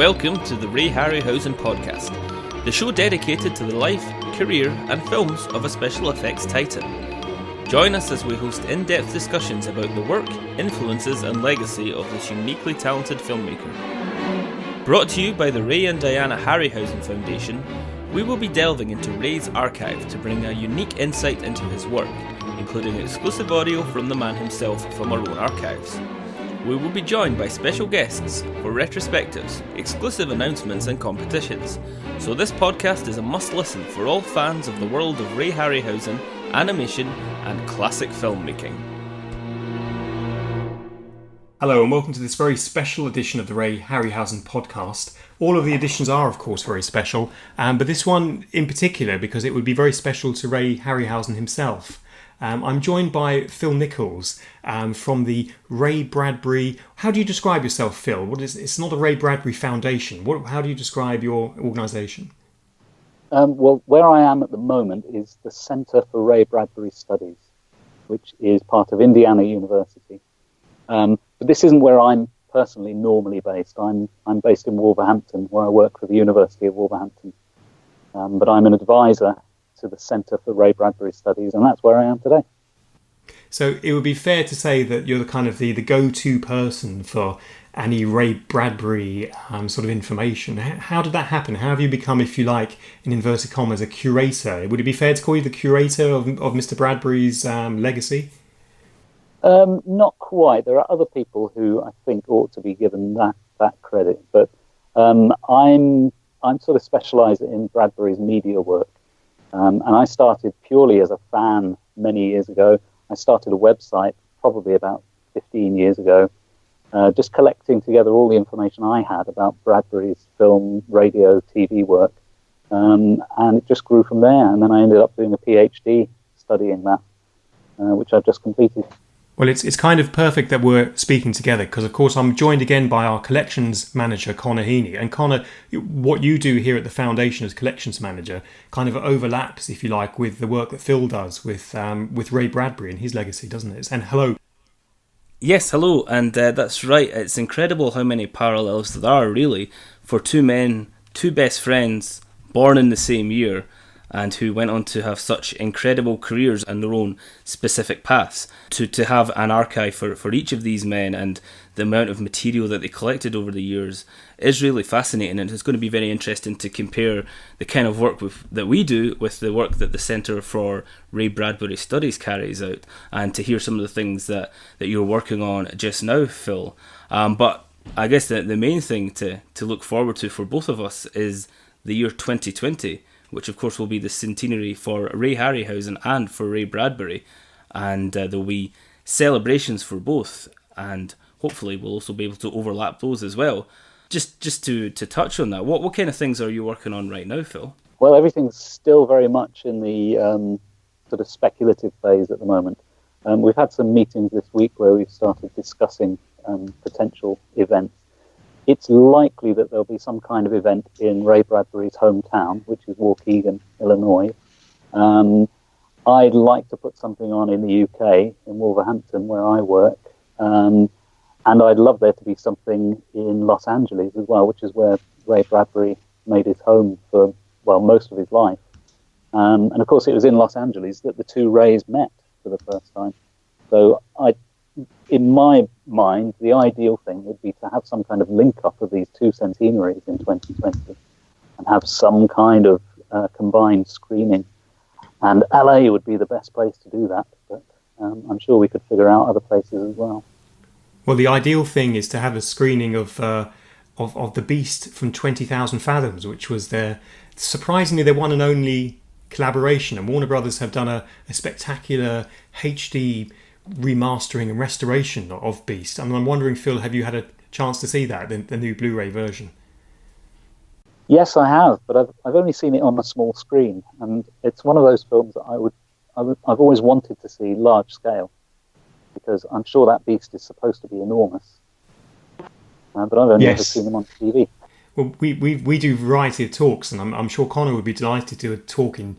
welcome to the Ray Harryhausen podcast, the show dedicated to the life, career and films of a special effects titan. Join us as we host in-depth discussions about the work, influences and legacy of this uniquely talented filmmaker. Brought to you by the Ray and Diana Harryhausen Foundation, we will be delving into Ray's archive to bring a unique insight into his work, including exclusive audio from the man himself from our own archives. We will be joined by special guests for retrospectives, exclusive announcements and competitions. So this podcast is a must-listen for all fans of the world of Ray Harryhausen, animation and classic filmmaking. Hello and welcome to this very special edition of the Ray Harryhausen podcast. All of the editions are of course very special, but this one in particular because it would be very special to Ray Harryhausen himself. I'm joined by Phil Nichols from the Ray Bradbury. How do you describe yourself, Phil? It's not a Ray Bradbury Foundation. How do you describe your organisation? Well, where I am at the moment is the Centre for Ray Bradbury Studies, which is part of Indiana University. But this isn't where I'm personally normally based. I'm based in Wolverhampton, where I work for the University of Wolverhampton. But I'm an advisor to the Centre for Ray Bradbury Studies, and that's where I am today. So it would be fair to say that you're the kind of the go-to person for any Ray Bradbury sort of information. How did that happen? How have you become, if you like, in inverted commas, a curator? Would it be fair to call you the curator of Mr. Bradbury's legacy? Not quite. There are other people who I think ought to be given that credit, but I'm sort of specialised in Bradbury's media work. And I started purely as a fan many years ago. I started a website probably about 15 years ago, just collecting together all the information I had about Bradbury's film, radio, TV work. And it just grew from there. And then I ended up doing a PhD studying that, which I've just completed. Well, it's kind of perfect that we're speaking together because, of course, I'm joined again by our collections manager, Connor Heaney. And Connor, what you do here at the Foundation as collections manager kind of overlaps, if you like, with the work that Phil does with Ray Bradbury and his legacy, doesn't it? And hello. Yes, hello, and that's right. It's incredible how many parallels there are, really, for two men, two best friends, born in the same year, and who went on to have such incredible careers and their own specific paths. To have an archive for each of these men and the amount of material that they collected over the years is really fascinating, and it's going to be very interesting to compare the kind of work that we do with the work that the Centre for Ray Bradbury Studies carries out, and to hear some of the things that you're working on just now, Phil. But I guess the main thing to look forward to for both of us is the year 2020, which of course will be the centenary for Ray Harryhausen and for Ray Bradbury, and there'll be celebrations for both, and hopefully we'll also be able to overlap those as well. Just to touch on that, what kind of things are you working on right now, Phil? Well, everything's still very much in the sort of speculative phase at the moment. We've had some meetings this week where we've started discussing potential events. It's likely that there'll be some kind of event in Ray Bradbury's hometown, which is Waukegan, Illinois. I'd like to put something on in the UK, in Wolverhampton, where I work. And I'd love there to be something in Los Angeles as well, which is where Ray Bradbury made his home for, well, most of his life. And of course, it was in Los Angeles that the two Rays met for the first time. So in my mind, the ideal thing would be to have some kind of link-up of these two centenaries in 2020 and have some kind of combined screening. And LA would be the best place to do that, but I'm sure we could figure out other places as well. Well, the ideal thing is to have a screening of The Beast from 20,000 Fathoms, which was surprisingly their one and only collaboration. And Warner Brothers have done a spectacular HD remastering and restoration of Beast. And I'm wondering, Phil, have you had a chance to see that, the new Blu-ray version? Yes, I have, but I've only seen it on a small screen, and it's one of those films that I've always wanted to see large scale, because I'm sure that Beast is supposed to be enormous, but I've only ever seen him on TV. Well, we do a variety of talks, and I'm sure Connor would be delighted to do a talk in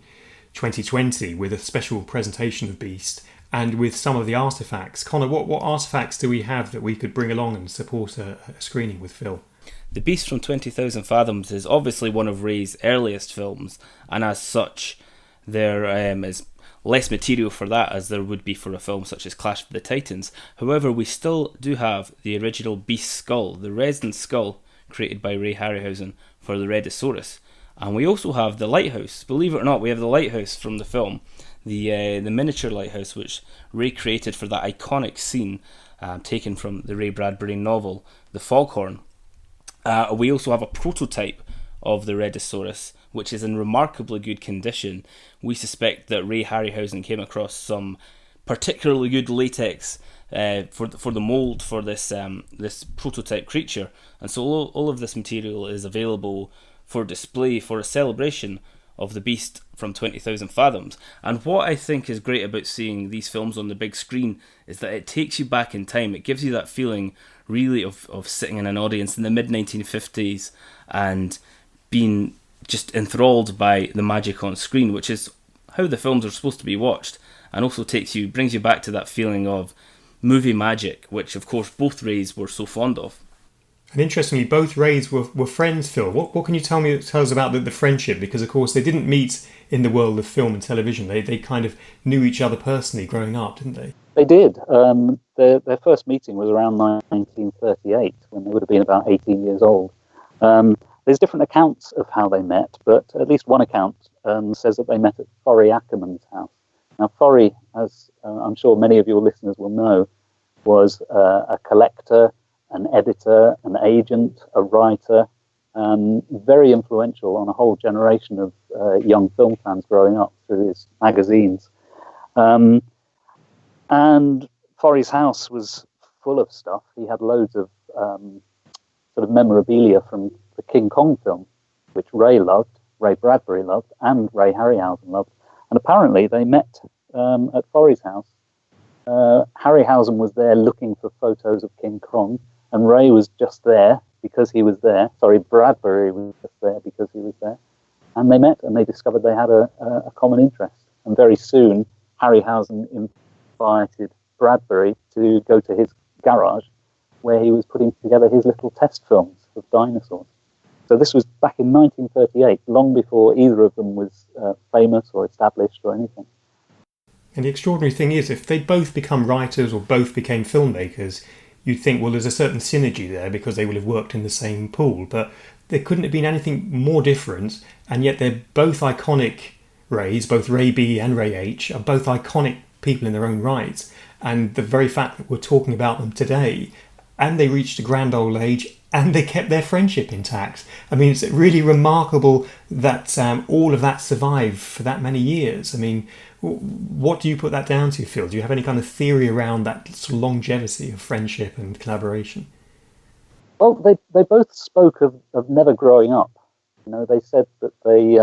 2020 with a special presentation of Beast and with some of the artefacts. Connor, what artefacts do we have that we could bring along and support a screening with Phil? The Beast from 20,000 Fathoms is obviously one of Ray's earliest films, and as such, there is less material for that as there would be for a film such as Clash of the Titans. However, we still do have the original Beast skull, the resin skull created by Ray Harryhausen for the Redosaurus. And we also have the lighthouse. Believe it or not, we have the lighthouse from the film, the miniature lighthouse which Ray created for that iconic scene taken from the Ray Bradbury novel, The Foghorn. We also have a prototype of the Redosaurus, which is in remarkably good condition. We suspect that Ray Harryhausen came across some particularly good latex for the mould for this prototype creature, and so all of this material is available for display for a celebration of the Beast from 20,000 Fathoms. And what I think is great about seeing these films on the big screen is that it takes you back in time. It gives you that feeling really of sitting in an audience in the mid-1950s and being just enthralled by the magic on screen, which is how the films are supposed to be watched, and also brings you back to that feeling of movie magic, which of course both Rays were so fond of. And interestingly, both Rays were friends, Phil. What can you tell us about the friendship? Because, of course, they didn't meet in the world of film and television. They kind of knew each other personally growing up, didn't they? They did. Their first meeting was around 1938, when they would have been about 18 years old. There's different accounts of how they met, but at least one account says that they met at Forry Ackerman's house. Now, Forry, as I'm sure many of your listeners will know, was a collector, an editor, an agent, a writer, very influential on a whole generation of young film fans growing up through his magazines. And Forry's house was full of stuff. He had loads of sort of memorabilia from the King Kong film, which Ray loved, Ray Bradbury loved, and Ray Harryhausen loved. And apparently they met at Forry's house. Harryhausen was there looking for photos of King Kong, and Ray was just there because he was there. Sorry, Bradbury was just there because he was there. And they met and they discovered they had a common interest. And very soon, Harryhausen invited Bradbury to go to his garage where he was putting together his little test films of dinosaurs. So this was back in 1938, long before either of them was famous or established or anything. And the extraordinary thing is, if they'd both become writers or both became filmmakers, you'd think, well, there's a certain synergy there because they will have worked in the same pool. But there couldn't have been anything more different, and yet they're both iconic Rays, both Ray B and Ray H, are both iconic people in their own right. And the very fact that we're talking about them today, and they reached a grand old age, and they kept their friendship intact. I mean, it's really remarkable that all of that survived for that many years. I mean, what do you put that down to, Phil? Do you have any kind of theory around that sort of longevity of friendship and collaboration? Well, they both spoke of never growing up. You know, they said that they,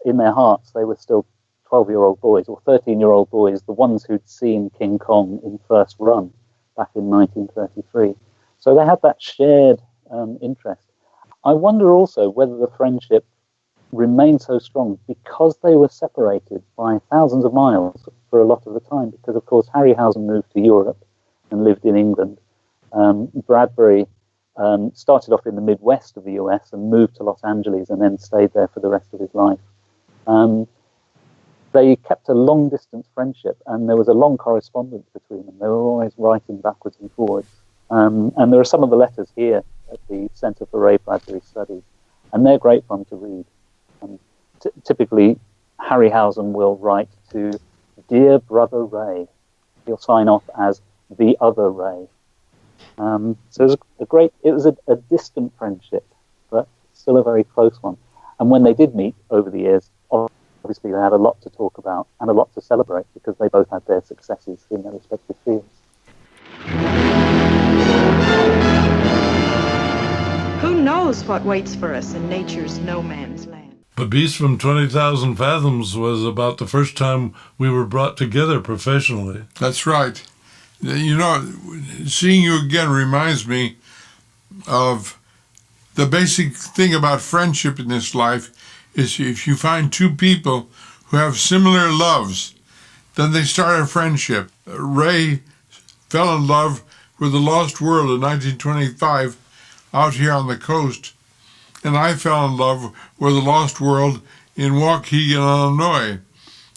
in their hearts, they were still 12-year-old boys or 13-year-old boys, the ones who'd seen King Kong in first run back in 1933. So they had that shared interest. I wonder also whether the friendship remained so strong because they were separated by thousands of miles for a lot of the time. Because, of course, Harryhausen moved to Europe and lived in England. Bradbury started off in the Midwest of the US and moved to Los Angeles and then stayed there for the rest of his life. They kept a long-distance friendship, and there was a long correspondence between them. They were always writing backwards and forwards. And there are some of the letters here at the Centre for Ray Bradbury Studies, and they're great fun to read. Typically, Harryhausen will write to Dear Brother Ray. He'll sign off as The Other Ray. So it was a distant friendship, but still a very close one. And when they did meet over the years, obviously they had a lot to talk about and a lot to celebrate because they both had their successes in their respective fields. Who knows what waits for us in nature's no man's land? The Beast from 20,000 Fathoms was about the first time we were brought together professionally. That's right. You know, seeing you again reminds me of the basic thing about friendship in this life is if you find two people who have similar loves, then they start a friendship. Ray fell in love with The Lost World in 1925 out here on the coast, and I fell in love with the Lost World in Waukegan, Illinois.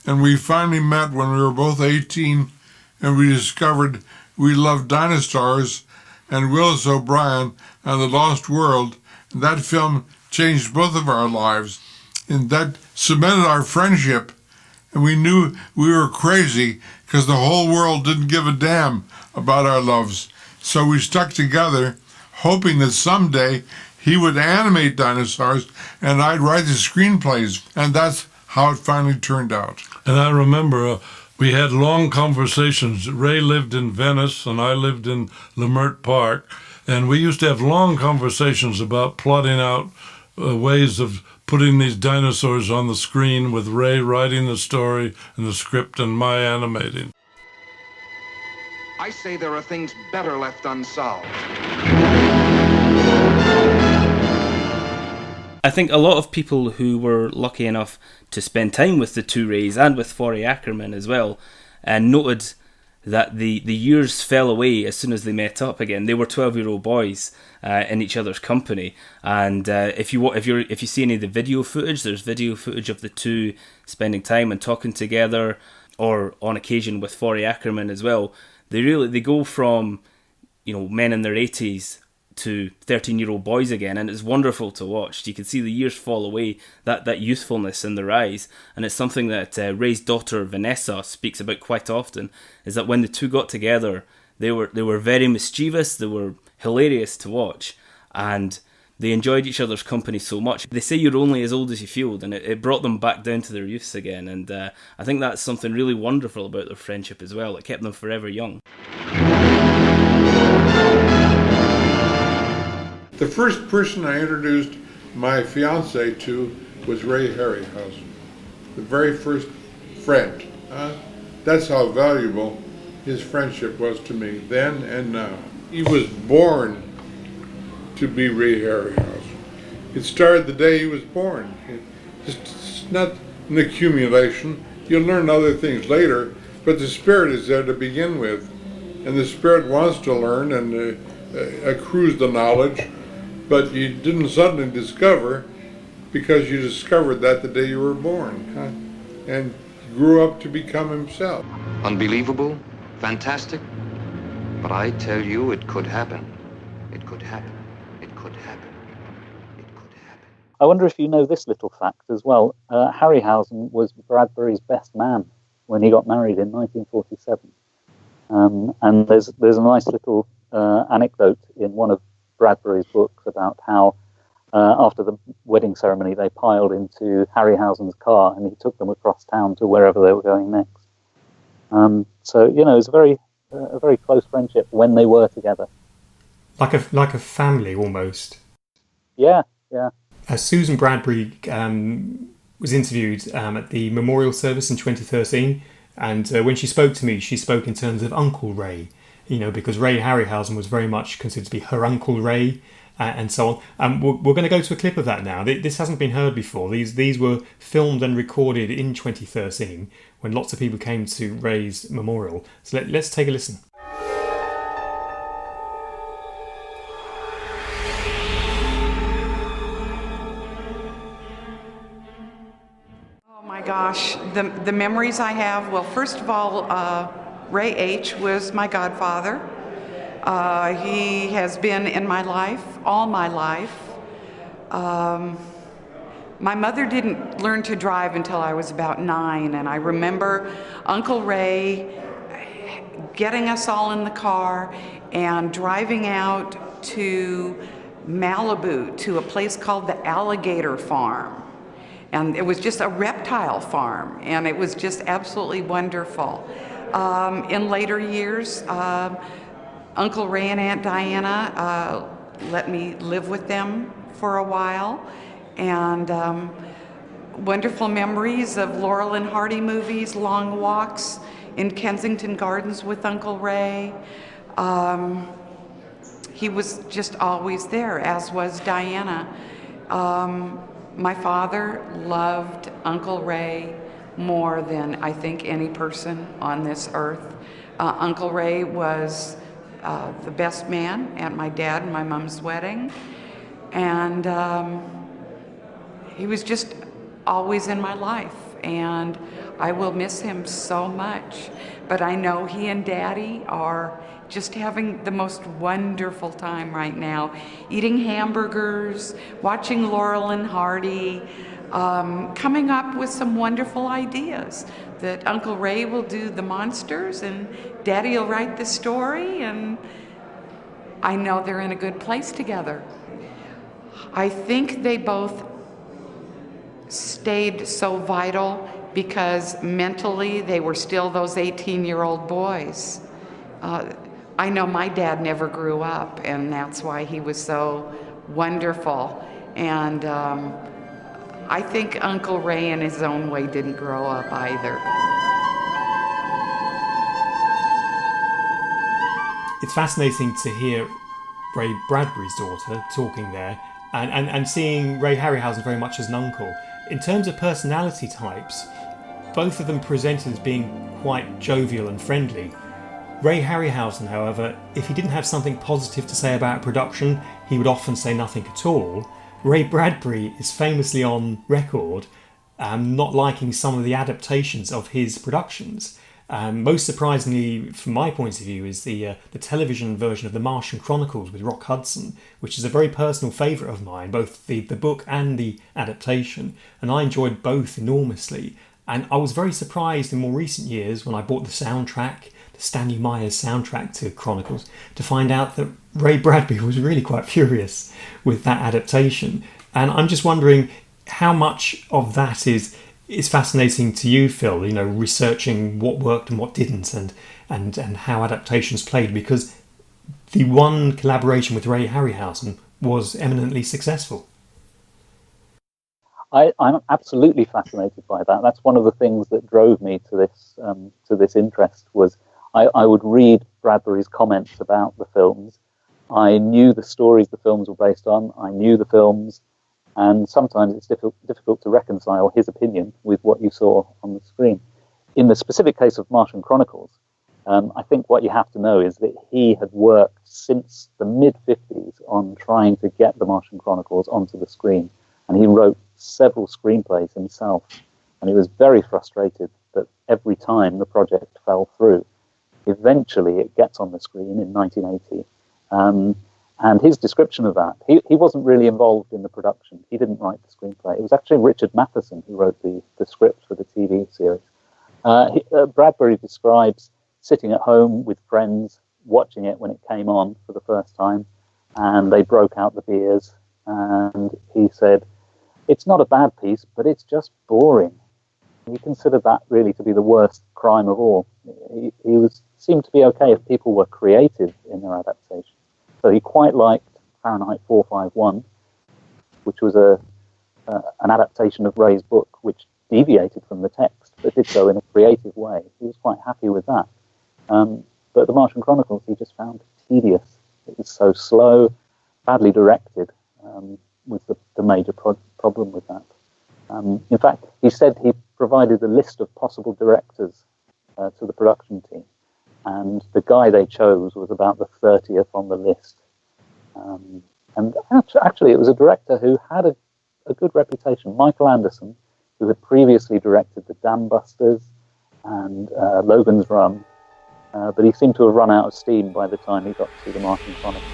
And we finally met when we were both 18, and we discovered we loved dinosaurs and Willis O'Brien and the Lost World. And that film changed both of our lives, and that cemented our friendship. And we knew we were crazy because the whole world didn't give a damn about our loves. So we stuck together, hoping that someday he would animate dinosaurs and I'd write the screenplays. And that's how it finally turned out. And I remember we had long conversations. Ray lived in Venice and I lived in Leimert Park. And we used to have long conversations about plotting out ways of putting these dinosaurs on the screen, with Ray writing the story and the script and my animating. I say there are things better left unsolved. I think a lot of people who were lucky enough to spend time with the two Rays and with Forry Ackerman as well, noted that the years fell away as soon as they met up again. They were 12-year-old boys in each other's company, and if you see any of the video footage, there's video footage of the two spending time and talking together, or on occasion with Forry Ackerman as well. They go from, men in their 80s to 13-year-old boys again, and it's wonderful to watch. You can see the years fall away, that youthfulness in their eyes, and it's something that Ray's daughter Vanessa speaks about quite often, is that when the two got together, they were very mischievous, they were hilarious to watch, and they enjoyed each other's company so much. They say you're only as old as you feel, and it brought them back down to their youths again, and I think that's something really wonderful about their friendship as well. It kept them forever young. The first person I introduced my fiancée to was Ray Harryhausen, the very first friend. That's how valuable his friendship was to me then and now. He was born to be Ray Harryhausen. It started the day he was born. It's not an accumulation. You'll learn other things later, but the spirit is there to begin with. And the spirit wants to learn and accrues the knowledge, but you didn't suddenly discover, because you discovered that the day you were born, and grew up to become himself. Unbelievable, fantastic, but I tell you, it could happen. It could happen. It could happen. It could happen. I wonder if you know this little fact as well. Harryhausen was Bradbury's best man when he got married in 1947. And there's a nice little anecdote in one of Bradbury's books about how after the wedding ceremony they piled into Harryhausen's car and he took them across town to wherever they were going next. So it was a very close friendship when they were together. Like a family almost. Yeah. Susan Bradbury was interviewed at the memorial service in 2013, and when she spoke to me, she spoke in terms of Uncle Ray. Because Ray Harryhausen was very much considered to be her Uncle Ray, and so on. We're going to go to a clip of that now. This hasn't been heard before. These were filmed and recorded in 2013 when lots of people came to Ray's memorial. So let's take a listen. Oh my gosh, the memories I have. Well, first of all, Ray H. was my godfather. He has been in my life, all my life. My mother didn't learn to drive until I was about 9, and I remember Uncle Ray getting us all in the car and driving out to Malibu to a place called the Alligator Farm. And it was just a reptile farm, and it was just absolutely wonderful. In later years, Uncle Ray and Aunt Diana let me live with them for a while, and wonderful memories of Laurel and Hardy movies, long walks in Kensington Gardens with Uncle Ray. He was just always there, as was Diana. My father loved Uncle Ray more than I think any person on this earth. Uncle Ray was the best man at my dad and my mom's wedding. And he was just always in my life, and I will miss him so much. But I know he and Daddy are just having the most wonderful time right now, eating hamburgers, watching Laurel and Hardy, coming up with some wonderful ideas. That Uncle Ray will do the monsters and Daddy will write the story, and I know they're in a good place together. I think they both stayed so vital because mentally they were still those 18-year-old boys. I know my dad never grew up, and that's why he was so wonderful. And I think Uncle Ray in his own way didn't grow up either. It's fascinating to hear Ray Bradbury's daughter talking there and seeing Ray Harryhausen very much as an uncle. In terms of personality types, both of them presented as being quite jovial and friendly. Ray Harryhausen, however, if he didn't have something positive to say about production, he would often say nothing at all. Ray Bradbury is famously on record not liking some of the adaptations of his productions. Most surprisingly, from my point of view, is the television version of the Martian Chronicles with Rock Hudson, which is a very personal favourite of mine, both the book and the adaptation, and I enjoyed both enormously. And I was very surprised in more recent years when I bought the soundtrack, the Stanley Myers soundtrack to Chronicles, to find out that Ray Bradbury was really quite furious with that adaptation. And I'm just wondering how much of that is fascinating to you, Phil, you know, researching what worked and what didn't, and how adaptations played, because the one collaboration with Ray Harryhausen was eminently successful. I'm absolutely fascinated by that. That's one of the things that drove me to this interest. Was I would read Bradbury's comments about the films. I knew the stories the films were based on. I knew the films. And sometimes it's difficult to reconcile his opinion with what you saw on the screen. In the specific case of Martian Chronicles, I think what you have to know is that he had worked since the mid-50s on trying to get the Martian Chronicles onto the screen. And he wrote several screenplays himself. And he was very frustrated that every time the project fell through. Eventually it gets on the screen in 1980. And his description of that, he wasn't really involved in the production. He didn't write the screenplay. It was actually Richard Matheson who wrote the script for the TV series. Bradbury describes sitting at home with friends, watching it when it came on for the first time, and they broke out the beers, and he said, "It's not a bad piece, but it's just boring." He considered that really to be the worst crime of all. He seemed to be okay if people were creative in their adaptation. So he quite liked Fahrenheit 451, which was an adaptation of Ray's book, which deviated from the text, but did so in a creative way. He was quite happy with that. But the Martian Chronicles he just found tedious. It was so slow, badly directed, was the major problem with that. In fact, he said he provided a list of possible directors to the production team. And the guy they chose was about the 30th on the list. And actually, it was a director who had a good reputation. Michael Anderson, who had previously directed The Dam Busters and Logan's Run. But he seemed to have run out of steam by the time he got to the Martian Chronicles.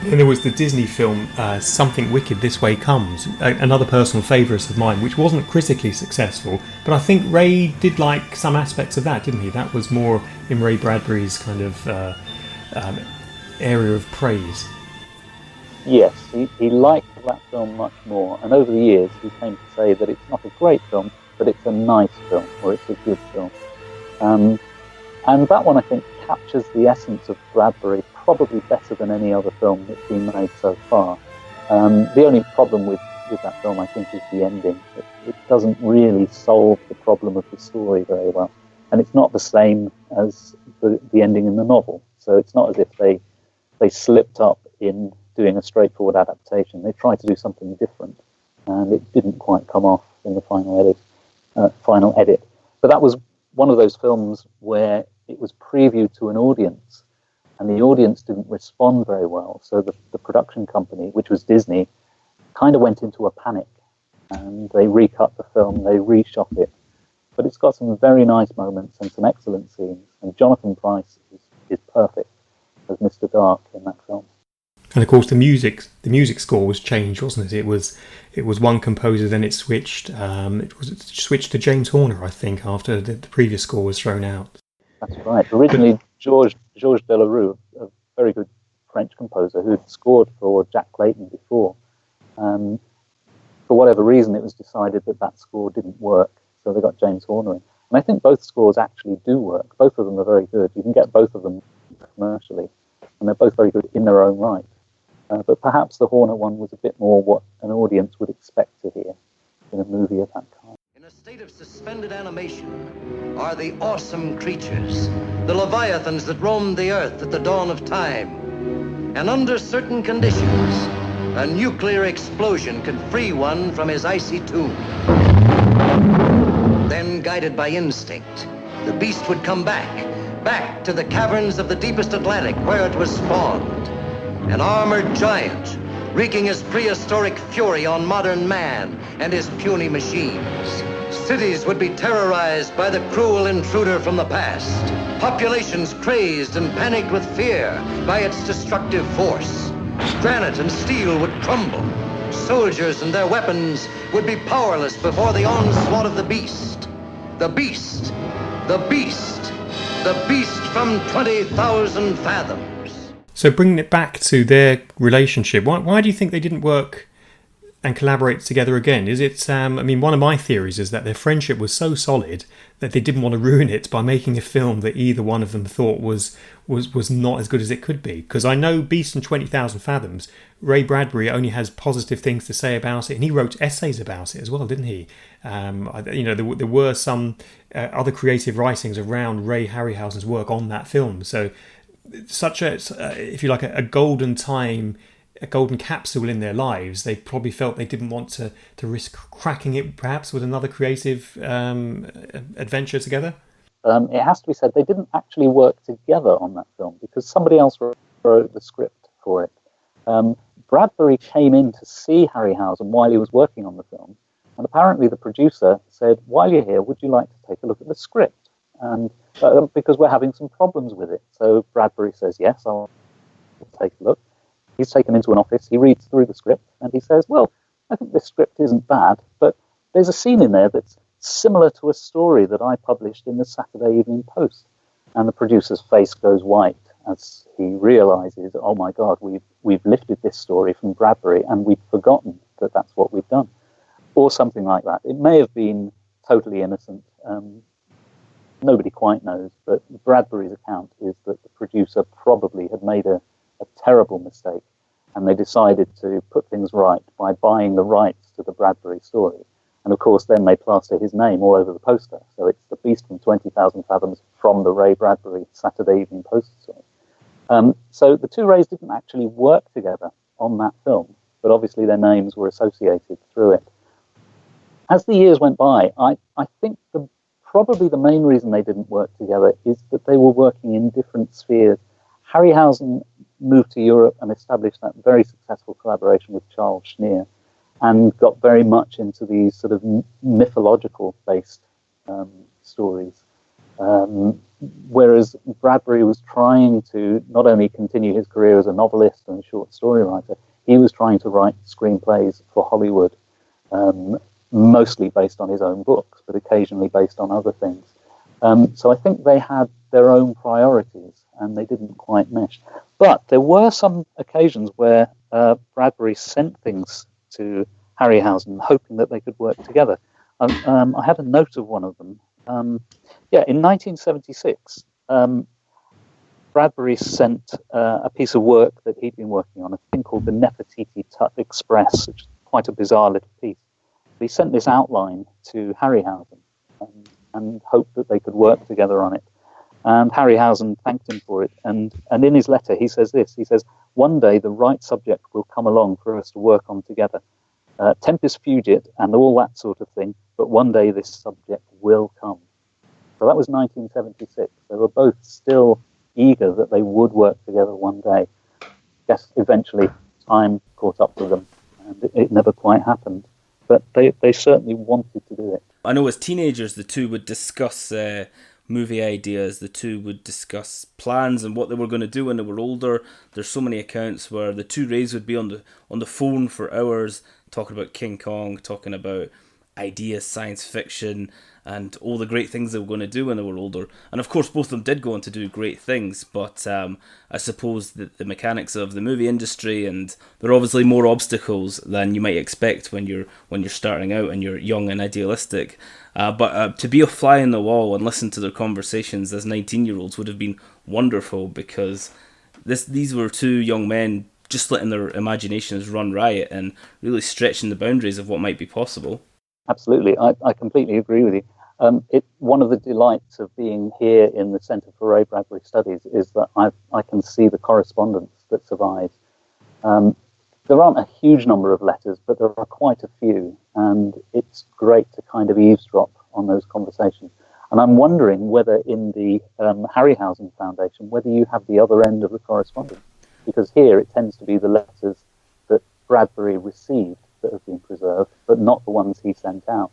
Then there was the Disney film Something Wicked This Way Comes, another personal favourite of mine, which wasn't critically successful, but I think Ray did like some aspects of that, didn't he? That was more in Ray Bradbury's kind of area of praise. Yes, he liked that film much more, and over the years he came to say that it's not a great film, but it's a nice film, or it's a good film. And that one, I think, captures the essence of Bradbury probably better than any other film that's been made so far. The only problem with that film, I think, is the ending. It doesn't really solve the problem of the story very well. And it's not the same as the ending in the novel. So it's not as if they slipped up in doing a straightforward adaptation. They tried to do something different, and it didn't quite come off in the final edit. But that was one of those films where it was previewed to an audience, and the audience didn't respond very well. So the production company, which was Disney, kind of went into a panic, and they recut the film, they reshot it. But it's got some very nice moments and some excellent scenes, and Jonathan Pryce is perfect as Mr. Dark in that film. And of course, the music score was changed, wasn't it? It was one composer, then it switched. It switched to James Horner, I think, after the previous score was thrown out. That's right. Originally, Georges Delerue, a very good French composer who had scored for Jack Clayton before. For whatever reason, it was decided that score didn't work, so they got James Horner in. And I think both scores actually do work. Both of them are very good. You can get both of them commercially, and they're both very good in their own right. But perhaps the Horner one was a bit more what an audience would expect to hear in a movie of that kind. In a state of suspended animation are the awesome creatures, the leviathans that roamed the earth at the dawn of time. And under certain conditions, a nuclear explosion could free one from his icy tomb. Then, guided by instinct, the beast would come back to the caverns of the deepest Atlantic where it was spawned. An armored giant, wreaking his prehistoric fury on modern man and his puny machines. Cities would be terrorized by the cruel intruder from the past. Populations crazed and panicked with fear by its destructive force. Granite and steel would crumble. Soldiers and their weapons would be powerless before the onslaught of the beast. The beast. The beast. The beast from 20,000 fathoms. So bringing it back to their relationship, why do you think they didn't work and collaborate together again? Is it, one of my theories is that their friendship was so solid that they didn't want to ruin it by making a film that either one of them thought was not as good as it could be. Because I know Beast and 20,000 Fathoms, Ray Bradbury only has positive things to say about it, and he wrote essays about it as well, didn't he? There were some other creative writings around Ray Harryhausen's work on that film. So such a, if you like, a golden time, a golden capsule in their lives, they probably felt they didn't want to risk cracking it perhaps with another creative adventure together. It has to be said they didn't actually work together on that film because somebody else wrote the script for it. Bradbury came in to see Harryhausen while he was working on the film, and apparently the producer said, "While you're here, would you like to take a look at the script?" And because we're having some problems with it. So Bradbury says, "Yes, I'll take a look." He's taken into an office, he reads through the script, and he says, "Well, I think this script isn't bad, but there's a scene in there that's similar to a story that I published in the Saturday Evening Post." And the producer's face goes white as he realizes, oh my God, we've lifted this story from Bradbury and we've forgotten that that's what we've done. Or something like that. It may have been totally innocent. Nobody quite knows, but Bradbury's account is that the producer probably had made a terrible mistake, and they decided to put things right by buying the rights to the Bradbury story. And of course, then they plaster his name all over the poster. So it's the Beast from 20,000 Fathoms from the Ray Bradbury Saturday Evening Post story. So the two Rays didn't actually work together on that film, but obviously their names were associated through it. As the years went by, I think probably the main reason they didn't work together is that they were working in different spheres. Harryhausen moved to Europe and established that very successful collaboration with Charles Schneer and got very much into these sort of mythological-based stories. Whereas Bradbury was trying to not only continue his career as a novelist and a short story writer, he was trying to write screenplays for Hollywood, mostly based on his own books, but occasionally based on other things. So I think they had their own priorities and they didn't quite mesh. But there were some occasions where Bradbury sent things to Harryhausen hoping that they could work together. I had a note of one of them. In 1976, Bradbury sent a piece of work that he'd been working on, a thing called the Nefertiti Express, which is quite a bizarre little piece. He sent this outline to Harryhausen and hoped that they could work together on it. And Harryhausen thanked him for it. And in his letter, he says this. He says, "One day the right subject will come along for us to work on together. Tempus fugit and all that sort of thing, but one day this subject will come." So that was 1976. They were both still eager that they would work together one day. I guess eventually time caught up with them, and it never quite happened. But they certainly wanted to do it. I know as teenagers, the two would discuss movie ideas. The two would discuss plans and what they were going to do when they were older. There's so many accounts where the two Rays would be on the phone for hours, talking about King Kong, talking about ideas, science fiction, and all the great things they were going to do when they were older. And of course, both of them did go on to do great things, but I suppose that the mechanics of the movie industry, and there are obviously more obstacles than you might expect when you're starting out and you're young and idealistic. But to be a fly on the wall and listen to their conversations as 19-year-olds would have been wonderful, because these were two young men just letting their imaginations run riot and really stretching the boundaries of what might be possible. Absolutely, I completely agree with you. One of the delights of being here in the Centre for Ray Bradbury Studies is that I can see the correspondence that survives. There aren't a huge number of letters, but there are quite a few, and it's great to kind of eavesdrop on those conversations. And I'm wondering whether in the Harryhausen Foundation, whether you have the other end of the correspondence, because here it tends to be the letters that Bradbury received that have been preserved, but not the ones he sent out.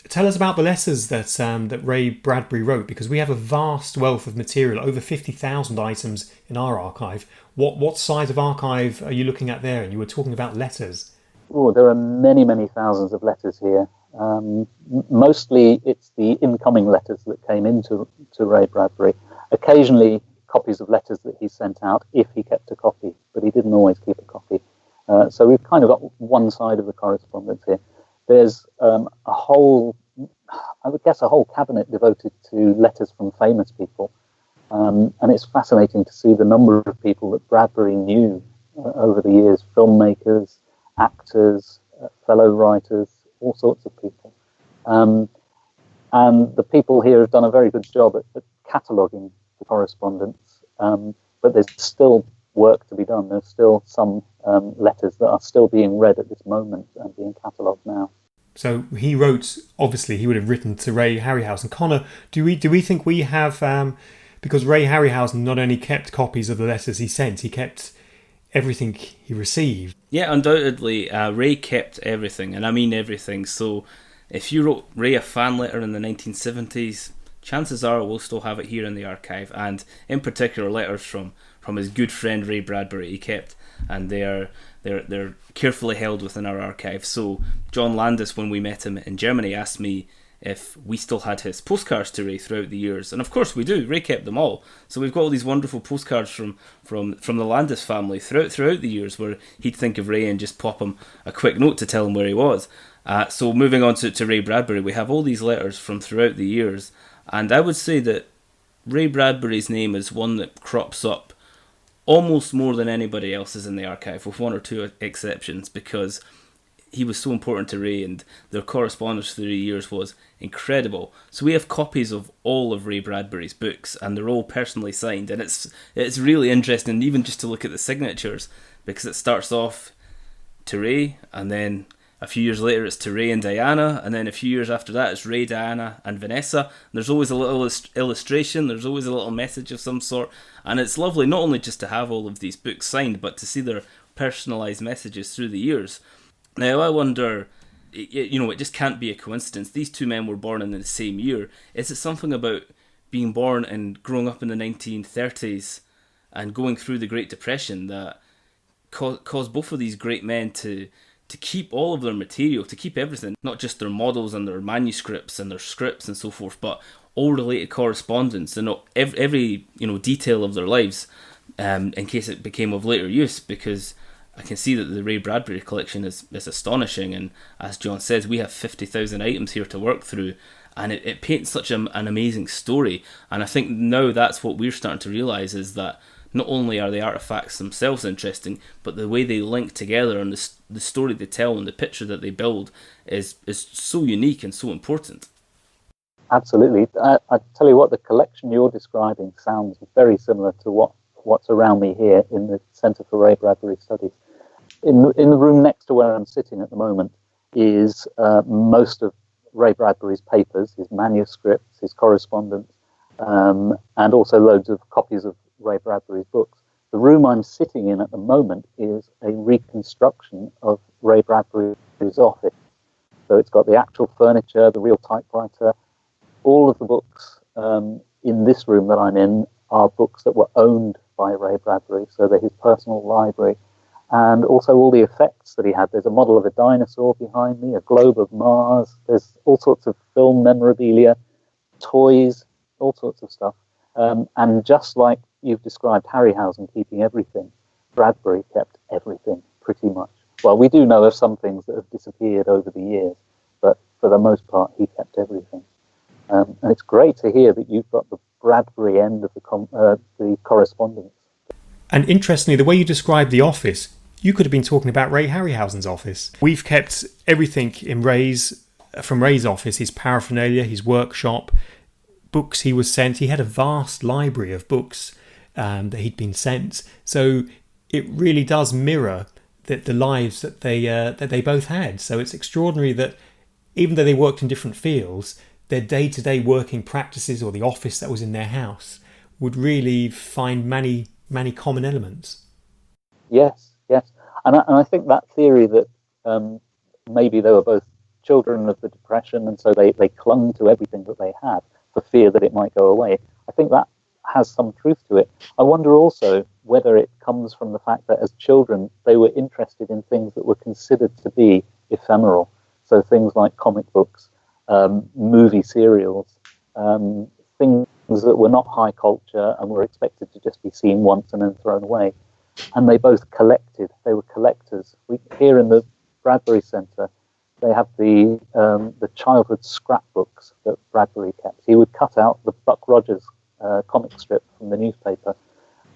Tell us about the letters that Ray Bradbury wrote, because we have a vast wealth of material, over 50,000 items in our archive. What size of archive are you looking at there? And you were talking about letters. Oh, there are many, many thousands of letters here. Mostly it's the incoming letters that came into Ray Bradbury. Occasionally copies of letters that he sent out, if he kept a copy, but he didn't always keep a copy. So we've kind of got one side of the correspondence here. There's a whole cabinet devoted to letters from famous people. And it's fascinating to see the number of people that Bradbury knew over the years, filmmakers, actors, fellow writers, all sorts of people. And the people here have done a very good job at cataloguing the correspondence, but there's still work to be done. There's still some letters that are still being read at this moment and being catalogued now. So he wrote, obviously he would have written to Ray Harryhausen. Connor, do we think we have, because Ray Harryhausen not only kept copies of the letters he sent, he kept everything he received. Yeah, undoubtedly, Ray kept everything, and I mean everything. So if you wrote Ray a fan letter in the 1970s, chances are we'll still have it here in the archive, and in particular letters from his good friend Ray Bradbury he kept, and they're carefully held within our archive. So John Landis, when we met him in Germany, asked me if we still had his postcards to Ray throughout the years, and of course we do. Ray kept them all, so we've got all these wonderful postcards from the Landis family throughout the years, where he'd think of Ray and just pop him a quick note to tell him where he was. So moving on to Ray Bradbury, we have all these letters from throughout the years, and I would say that Ray Bradbury's name is one that crops up almost more than anybody else's in the archive, with one or two exceptions, because he was so important to Ray, and their correspondence through the years was incredible. So we have copies of all of Ray Bradbury's books, and they're all personally signed, and it's really interesting, even just to look at the signatures, because it starts off to Ray, and then a few years later it's to Ray and Diana, and then a few years after that it's Ray, Diana and Vanessa. And there's always a little illustration, there's always a little message of some sort, and it's lovely not only just to have all of these books signed, but to see their personalised messages through the years. Now I wonder, it just can't be a coincidence. These two men were born in the same year. Is it something about being born and growing up in the 1930s and going through the Great Depression that caused both of these great men to keep all of their material, to keep everything, not just their models and their manuscripts and their scripts and so forth, but all related correspondence and every detail of their lives, in case it became of later use? Because I can see that the Ray Bradbury collection is astonishing, and as John says, we have 50,000 items here to work through, and it paints such an amazing story. And I think now that's what we're starting to realise, is that not only are the artefacts themselves interesting, but the way they link together and the story they tell and the picture that they build is so unique and so important. Absolutely. I tell you what, the collection you're describing sounds very similar to what's around me here in the Centre for Ray Bradbury Studies. In the room next to where I'm sitting at the moment is most of Ray Bradbury's papers, his manuscripts, his correspondence, and also loads of copies of Ray Bradbury's books. The room I'm sitting in at the moment is a reconstruction of Ray Bradbury's office. So it's got the actual furniture, the real typewriter. All of the books in this room that I'm in are books that were owned by Ray Bradbury, so they're his personal library. And also all the effects that he had. There's a model of a dinosaur behind me, a globe of Mars. There's all sorts of film memorabilia, toys, all sorts of stuff. And just like you've described Harryhausen keeping everything, Bradbury kept everything, pretty much. Well, we do know of some things that have disappeared over the years, but for the most part, he kept everything. And it's great to hear that you've got the Bradbury end of the correspondence. And interestingly, the way you described the office, you could have been talking about Ray Harryhausen's office. We've kept everything from Ray's office, his paraphernalia, his workshop, books he was sent. He had a vast library of books that he'd been sent. So it really does mirror the lives that they both had. So it's extraordinary that even though they worked in different fields, their day-to-day working practices, or the office that was in their house, would really find many common elements. Yes. And I think that theory that maybe they were both children of the Depression, and so they clung to everything that they had for fear that it might go away, I think that has some truth to it. I wonder also whether it comes from the fact that as children they were interested in things that were considered to be ephemeral. So things like comic books, movie serials, things that were not high culture and were expected to just be seen once and then thrown away. And they both collected. They were collectors. Here in the Bradbury Centre, they have the childhood scrapbooks that Bradbury kept. He would cut out the Buck Rogers comic strip from the newspaper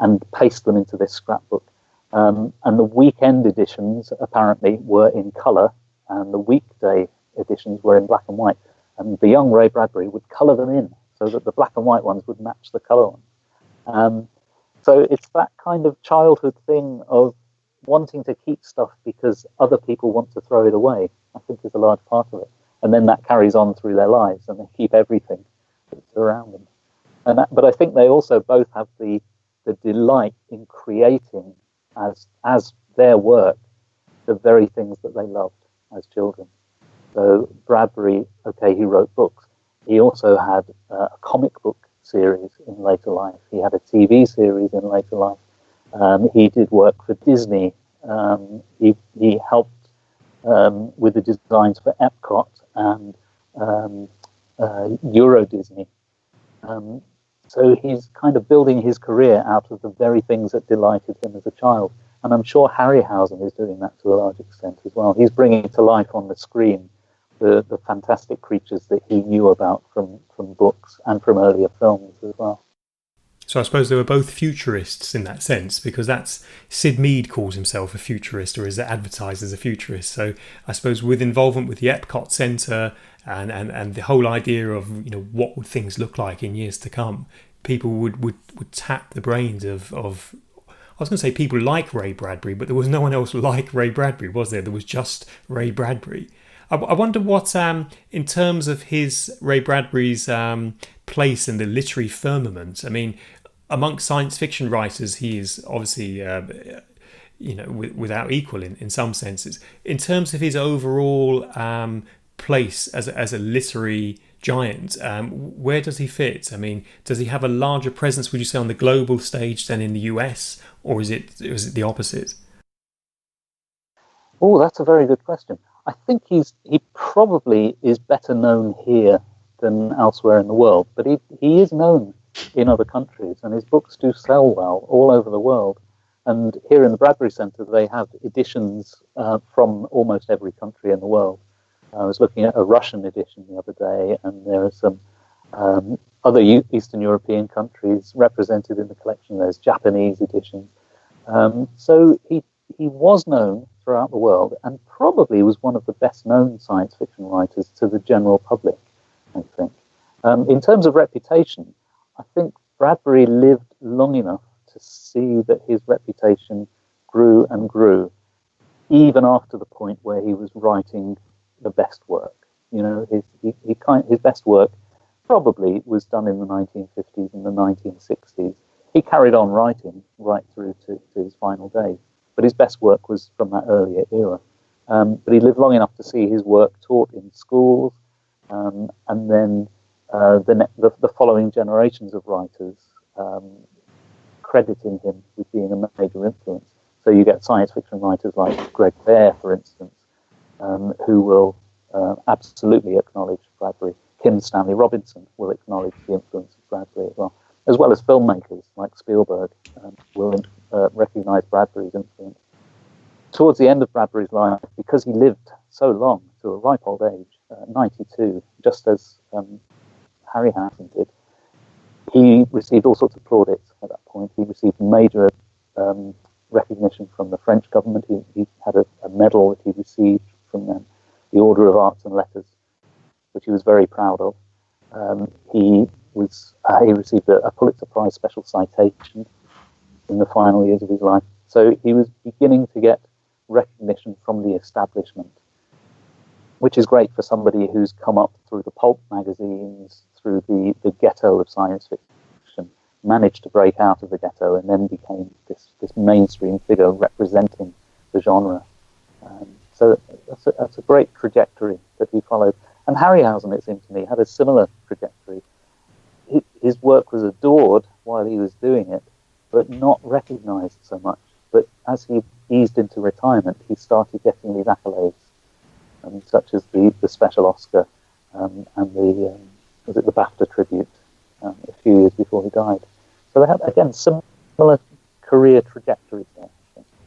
and paste them into this scrapbook. And the weekend editions apparently were in colour, and the weekday editions were in black and white. And the young Ray Bradbury would colour them in so that the black and white ones would match the colour ones. So it's that kind of childhood thing of wanting to keep stuff because other people want to throw it away, I think is a large part of it. And then that carries on through their lives, and they keep everything that's around them. But I think they also both have the delight in creating as their work the very things that they loved as children. So Bradbury, okay, he wrote books. He also had a comic book series in later life. He had a TV series in later life. He did work for Disney. He helped with the designs for Epcot and Euro Disney. So he's kind of building his career out of the very things that delighted him as a child. And I'm sure Harryhausen is doing that to a large extent as well. He's bringing to life on the screen the fantastic creatures that he knew about from books and from earlier films as well. So I suppose they were both futurists in that sense, because that's Sid Mead calls himself a futurist, or is advertised as a futurist. So I suppose with involvement with the Epcot Centre and the whole idea of, you know, what would things look like in years to come, people would tap the brains of I was going to say people like Ray Bradbury, but there was no one else like Ray Bradbury, was there? There was just Ray Bradbury. I wonder what, in terms of Ray Bradbury's place in the literary firmament, I mean, amongst science fiction writers, he is obviously, without equal in some senses. In terms of his overall place as a literary giant, where does he fit? I mean, does he have a larger presence, would you say, on the global stage than in the US, or is it the opposite? Oh, that's a very good question. I think he probably is better known here than elsewhere in the world, but he is known in other countries, and his books do sell well all over the world. And here in the Bradbury Centre, they have editions from almost every country in the world. I was looking at a Russian edition the other day, and there are some other Eastern European countries represented in the collection. There's Japanese editions. So he was known throughout the world, and probably was one of the best-known science fiction writers to the general public, I think. In terms of reputation, I think Bradbury lived long enough to see that his reputation grew and grew, even after the point where he was writing the best work. You know, his best work probably was done in the 1950s and the 1960s. He carried on writing right through to his final days, but his best work was from that earlier era. But he lived long enough to see his work taught in schools, and then the following generations of writers crediting him with being a major influence. So you get science fiction writers like Greg Bear, for instance, who will absolutely acknowledge Bradbury. Kim Stanley Robinson will acknowledge the influence of Bradbury as well as filmmakers like Spielberg will recognize Bradbury's influence. Towards the end of Bradbury's life, because he lived so long, to a ripe old age, 92, just as Harryhausen did, he received all sorts of plaudits at that point. He received major recognition from the French government. He had a medal that he received from them, the Order of Arts and Letters, which he was very proud of. He received a Pulitzer Prize special citation in the final years of his life. So he was beginning to get recognition from the establishment, which is great for somebody who's come up through the pulp magazines, through the ghetto of science fiction, managed to break out of the ghetto, and then became this mainstream figure representing the genre. So that's a great trajectory that he followed. And Harryhausen, it seemed to me, had a similar trajectory. His work was adored while he was doing it, but not recognized so much. But as he eased into retirement, he started getting these accolades, such as the special Oscar and the BAFTA tribute a few years before he died. So they had, again, similar career trajectories there.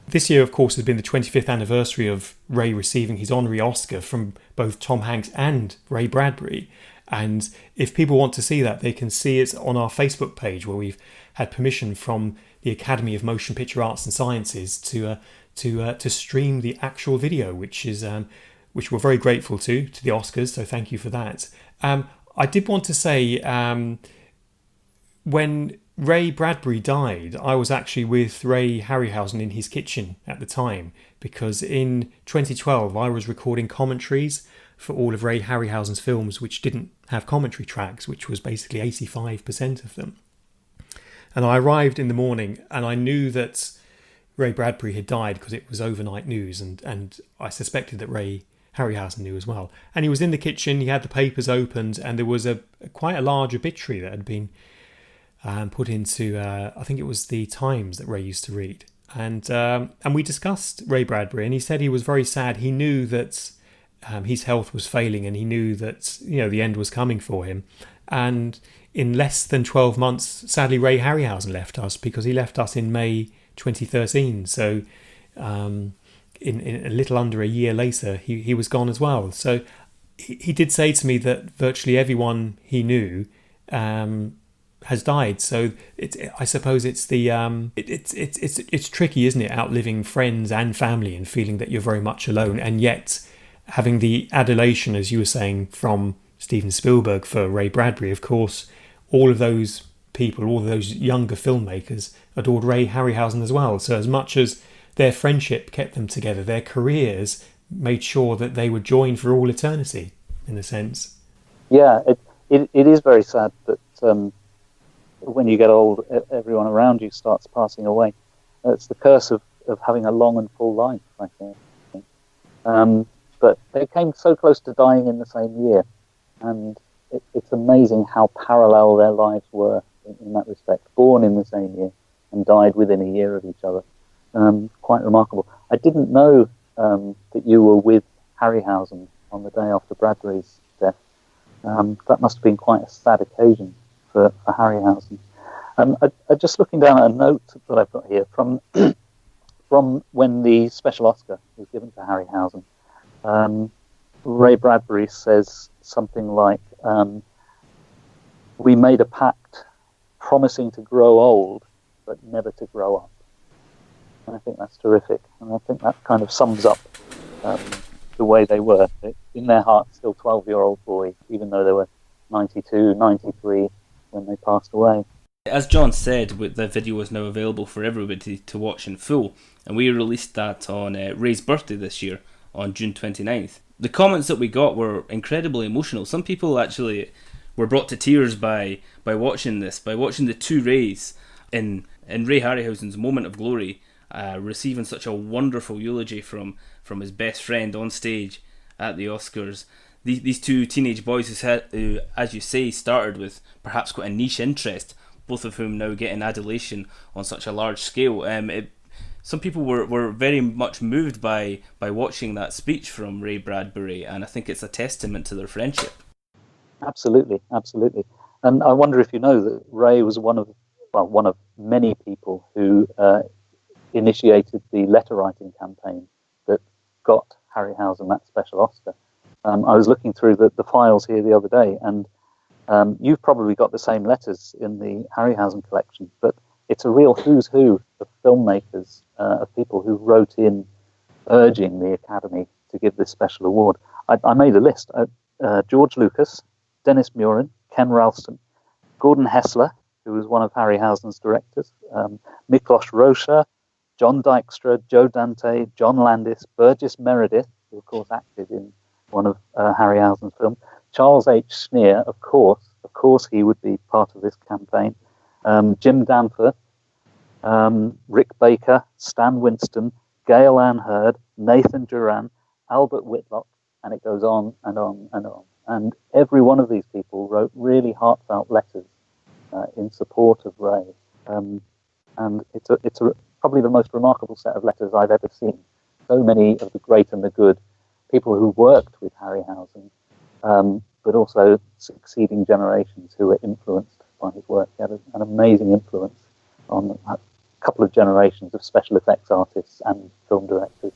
This year, of course, has been the 25th anniversary of Ray receiving his honorary Oscar from both Tom Hanks and Ray Bradbury. And if people want to see that, they can see it on our Facebook page, where we've had permission from the Academy of Motion Picture Arts and Sciences to stream the actual video, which we're very grateful to the Oscars. So thank you for that. I did want to say, when Ray Bradbury died, I was actually with Ray Harryhausen in his kitchen at the time, because in 2012 I was recording commentaries for all of Ray Harryhausen's films which didn't have commentary tracks, which was basically 85% of them. And I arrived in the morning and I knew that Ray Bradbury had died because it was overnight news, and I suspected that Ray Harryhausen knew as well. And he was in the kitchen, he had the papers opened, and there was quite a large obituary that had been put into, I think it was the Times that Ray used to read. And we discussed Ray Bradbury, and he said he was very sad. He knew that his health was failing, and he knew that the end was coming for him. And in less than 12 months, sadly, Ray Harryhausen left us, because he left us in May 2013. So in a little under a year later, he was gone as well. So he did say to me that virtually everyone he knew has died. So I suppose it's it's tricky, isn't it? Outliving friends and family and feeling that you're very much alone, and yet having the adulation, as you were saying, from Steven Spielberg for Ray Bradbury. Of course, all of those people, all of those younger filmmakers adored Ray Harryhausen as well. So as much as their friendship kept them together, their careers made sure that they would join for all eternity, in a sense. Yeah, it is very sad that when you get old, everyone around you starts passing away. It's the curse of having a long and full life, I think. But they came so close to dying in the same year, and it's amazing how parallel their lives were in that respect. Born in the same year and died within a year of each other. Quite remarkable. I didn't know that you were with Harryhausen on the day after Bradbury's death. That must have been quite a sad occasion for Harryhausen. I just looking down at a note that I've got here from when the special Oscar was given to Harryhausen. Ray Bradbury says something like, we made a pact promising to grow old, but never to grow up. And I think that's terrific. And I think that kind of sums up the way they were. In their hearts, still 12-year-old boys, even though they were 92, 93 when they passed away. As John said, the video is now available for everybody to watch in full, and we released that on Ray's birthday this year, on June 29th. The comments that we got were incredibly emotional. Some people actually were brought to tears by watching this, by watching the two Rays in Ray Harryhausen's moment of glory, receiving such a wonderful eulogy from his best friend on stage at the Oscars. These two teenage boys who, as you say, started with perhaps quite a niche interest, both of whom now getting adulation on such a large scale. Some people were very much moved by watching that speech from Ray Bradbury, and I think it's a testament to their friendship. Absolutely. And I wonder if you know that Ray was one of many people who initiated the letter writing campaign that got Harryhausen that special Oscar. I was looking through the files here the other day, and you've probably got the same letters in the Harryhausen collection, but it's a real who's who of filmmakers, of people who wrote in urging the Academy to give this special award. I made a list. George Lucas, Dennis Muren, Ken Ralston, Gordon Hessler, who was one of Harryhausen's directors, Miklos Rocha, John Dykstra, Joe Dante, John Landis, Burgess Meredith, who of course acted in one of Harryhausen's films, Charles H. Schneer, of course he would be part of this campaign, Jim Danforth, Rick Baker, Stan Winston, Gail Ann Hurd, Nathan Duran, Albert Whitlock, and it goes on and on and on. And every one of these people wrote really heartfelt letters in support of Ray. And it's probably the most remarkable set of letters I've ever seen. So many of the great and the good, people who worked with Harryhausen, but also succeeding generations who were influenced by his work. He had an amazing influence on a couple of generations of special effects artists and film directors.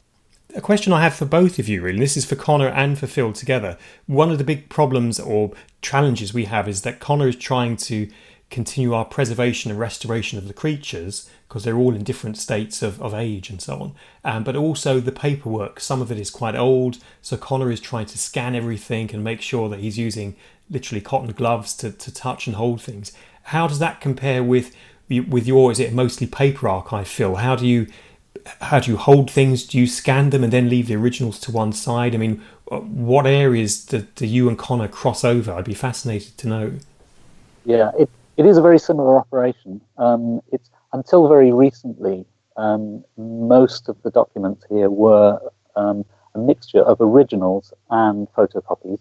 A question I have for both of you, really, this is for Connor and for Phil together. One of the big problems or challenges we have is that Connor is trying to continue our preservation and restoration of the creatures, because they're all in different states of age and so on. But also the paperwork, some of it is quite old, so Connor is trying to scan everything and make sure that he's using literally cotton gloves to touch and hold things. How does that compare with your, is it mostly paper archive, Phil? How do you hold things? Do you scan them and then leave the originals to one side? I mean, what areas do you and Connor cross over? I'd be fascinated to know. Yeah, it is a very similar operation. It's until very recently, most of the documents here were a mixture of originals and photocopies.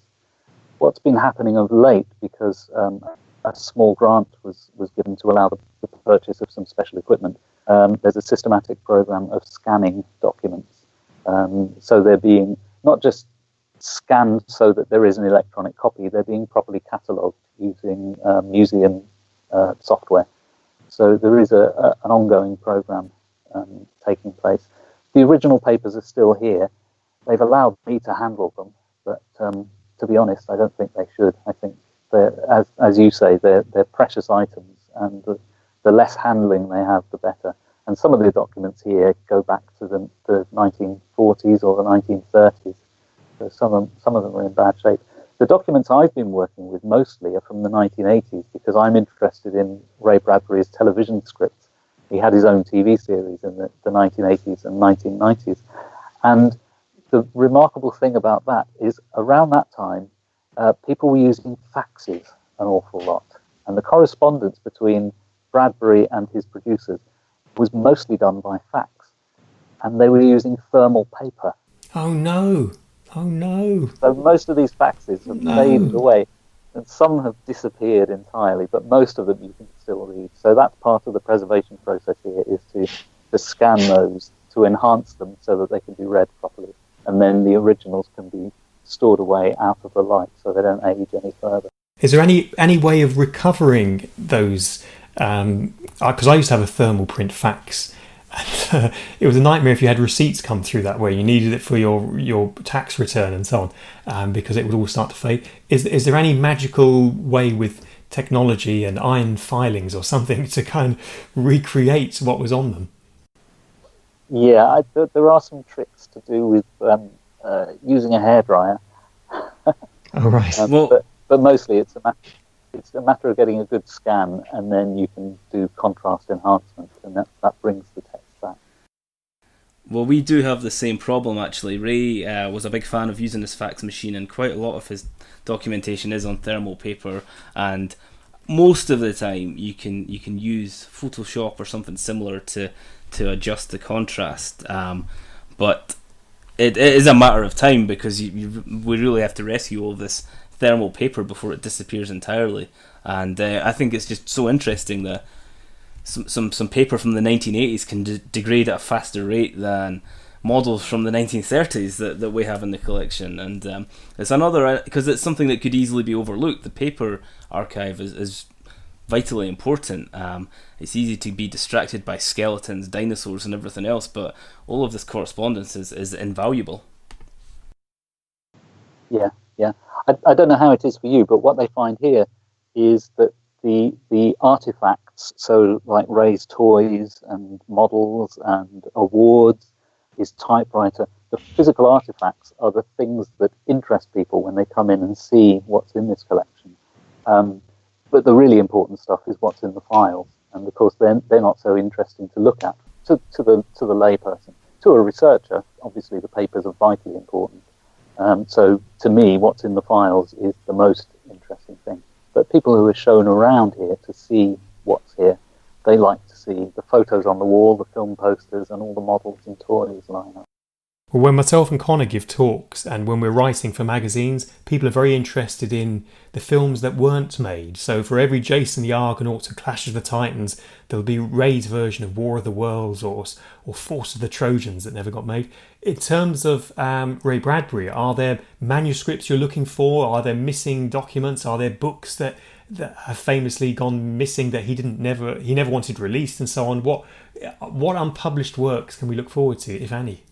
What's been happening of late, because a small grant was given to allow the purchase of some special equipment, there's a systematic program of scanning documents. So they're being not just scanned so that there is an electronic copy, they're being properly catalogued using museum software. So there is an ongoing program taking place. The original papers are still here. They've allowed me to handle them, but to be honest, I don't think they should. I think they're, as you say, they're precious items, and the less handling they have, the better. And some of the documents here go back to the 1940s or the 1930s. So some of them are in bad shape. The documents I've been working with mostly are from the 1980s, because I'm interested in Ray Bradbury's television scripts. He had his own TV series in the 1980s and 1990s. And the remarkable thing about that is around that time, people were using faxes an awful lot. And the correspondence between Bradbury and his producers was mostly done by fax. And they were using thermal paper. Oh no! So most of these faxes have faded away, and some have disappeared entirely, but most of them you can still read. So that's part of the preservation process here, is to scan those, to enhance them so that they can be read properly. And then the originals can be stored away out of the light so they don't age any further. Is there any way of recovering those? Because I used to have a thermal print fax. it was a nightmare if you had receipts come through that way. You needed it for your tax return and so on, because it would all start to fade. Is there any magical way with technology and iron filings or something to kind of recreate what was on them? Yeah, there are some tricks to do with using a hairdryer. Oh, right. But mostly it's a matter of getting a good scan, and then you can do contrast enhancement, and that brings the text back. Well, we do have the same problem, actually. Ray was a big fan of using his fax machine, and quite a lot of his documentation is on thermal paper, and most of the time you can use Photoshop or something similar to adjust the contrast, but it is a matter of time, because we really have to rescue all this thermal paper before it disappears entirely. And I think it's just so interesting that some paper from the 1980s can degrade at a faster rate than models from the 1930s that we have in the collection. And it's another, because it's something that could easily be overlooked. The paper archive is vitally important. It's easy to be distracted by skeletons, dinosaurs and everything else, but all of this correspondence is invaluable. Yeah. I don't know how it is for you, but what they find here is that the artifacts, so like Ray's toys and models and awards, his typewriter, the physical artifacts are the things that interest people when they come in and see what's in this collection. But the really important stuff is what's in the files, and of course they're not so interesting to look at to the layperson. To a researcher, obviously the papers are vitally important. So to me, what's in the files is the most interesting thing. But people who are shown around here to see what's here, they like to see the photos on the wall, the film posters, and all the models and toys lying up. Well, when myself and Connor give talks, and when we're writing for magazines, people are very interested in the films that weren't made. So for every Jason the Argonaut or Clash of the Titans, there'll be Ray's version of War of the Worlds or Force of the Trojans that never got made. In terms of Ray Bradbury, are there manuscripts you're looking for? Are there missing documents? Are there books that have famously gone missing that he never wanted released, and so on? What unpublished works can we look forward to, if any?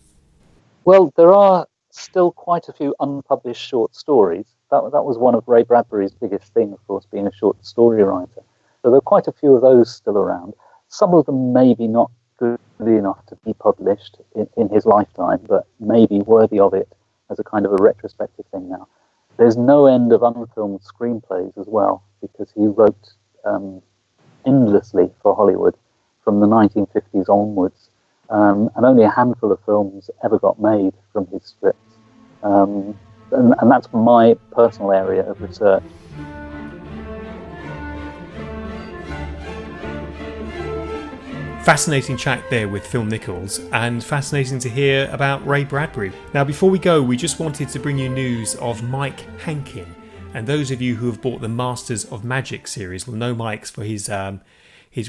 Well, there are still quite a few unpublished short stories. That was one of Ray Bradbury's biggest things, of course, being a short story writer. So there are quite a few of those still around. Some of them maybe not good enough to be published in his lifetime, but maybe worthy of it as a kind of a retrospective thing now. There's no end of unfilmed screenplays as well, because he wrote endlessly for Hollywood from the 1950s onwards. And only a handful of films ever got made from his scripts. And that's my personal area of research. Fascinating chat there with Phil Nichols, and fascinating to hear about Ray Bradbury. Now, before we go, we just wanted to bring you news of Mike Hankin. And those of you who have bought the Masters of Magic series will know Mike's for his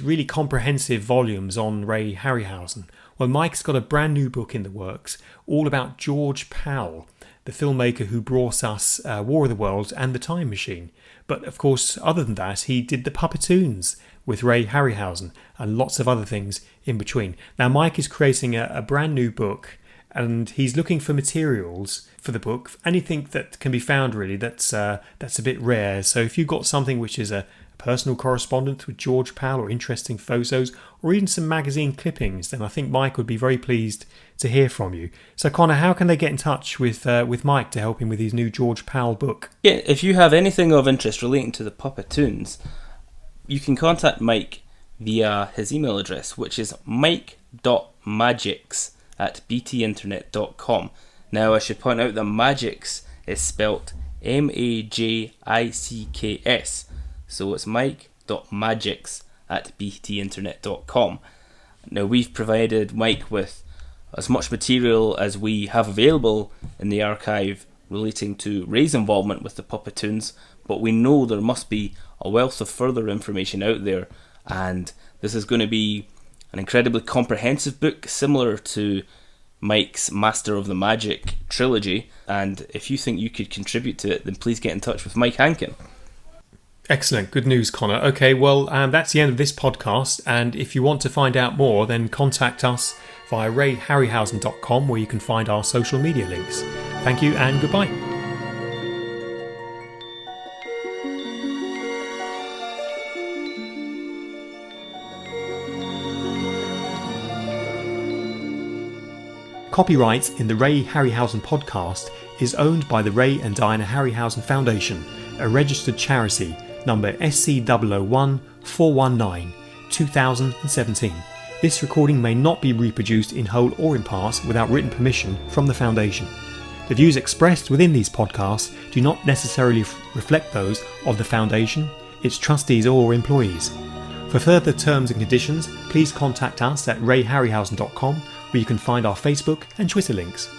really comprehensive volumes on Ray Harryhausen. Well, Mike's got a brand new book in the works, all about George Powell, the filmmaker who brought us War of the Worlds and The Time Machine. But of course, other than that, he did the Puppetoons with Ray Harryhausen and lots of other things in between. Now, Mike is creating a brand new book, and he's looking for materials for the book, anything that can be found really that's a bit rare. So if you've got something which is a personal correspondence with George Powell, or interesting photos, or even some magazine clippings, then I think Mike would be very pleased to hear from you. So Connor, how can they get in touch with Mike to help him with his new George Powell book? Yeah, if you have anything of interest relating to the Puppetoons, you can contact Mike via his email address, which is mike.magics@btinternet.com. Now, I should point out that Magics is spelt Magics. So it's mike.magics@btinternet.com. Now, we've provided Mike with as much material as we have available in the archive relating to Ray's involvement with the Puppetoons, but we know there must be a wealth of further information out there, and this is going to be an incredibly comprehensive book, similar to Mike's Master of the Magic trilogy. And if you think you could contribute to it, then please get in touch with Mike Hankin. Excellent. Good news, Connor. Okay, well, that's the end of this podcast. And if you want to find out more, then contact us via rayharryhausen.com, where you can find our social media links. Thank you and goodbye. Copyright in the Ray Harryhausen podcast is owned by the Ray and Diana Harryhausen Foundation, a registered charity, number SC001 419 2017. This recording may not be reproduced in whole or in part without written permission from the Foundation. The views expressed within these podcasts do not necessarily reflect those of the Foundation, its trustees or employees. For further terms and conditions, please contact us at rayharryhausen.com, where you can find our Facebook and Twitter links.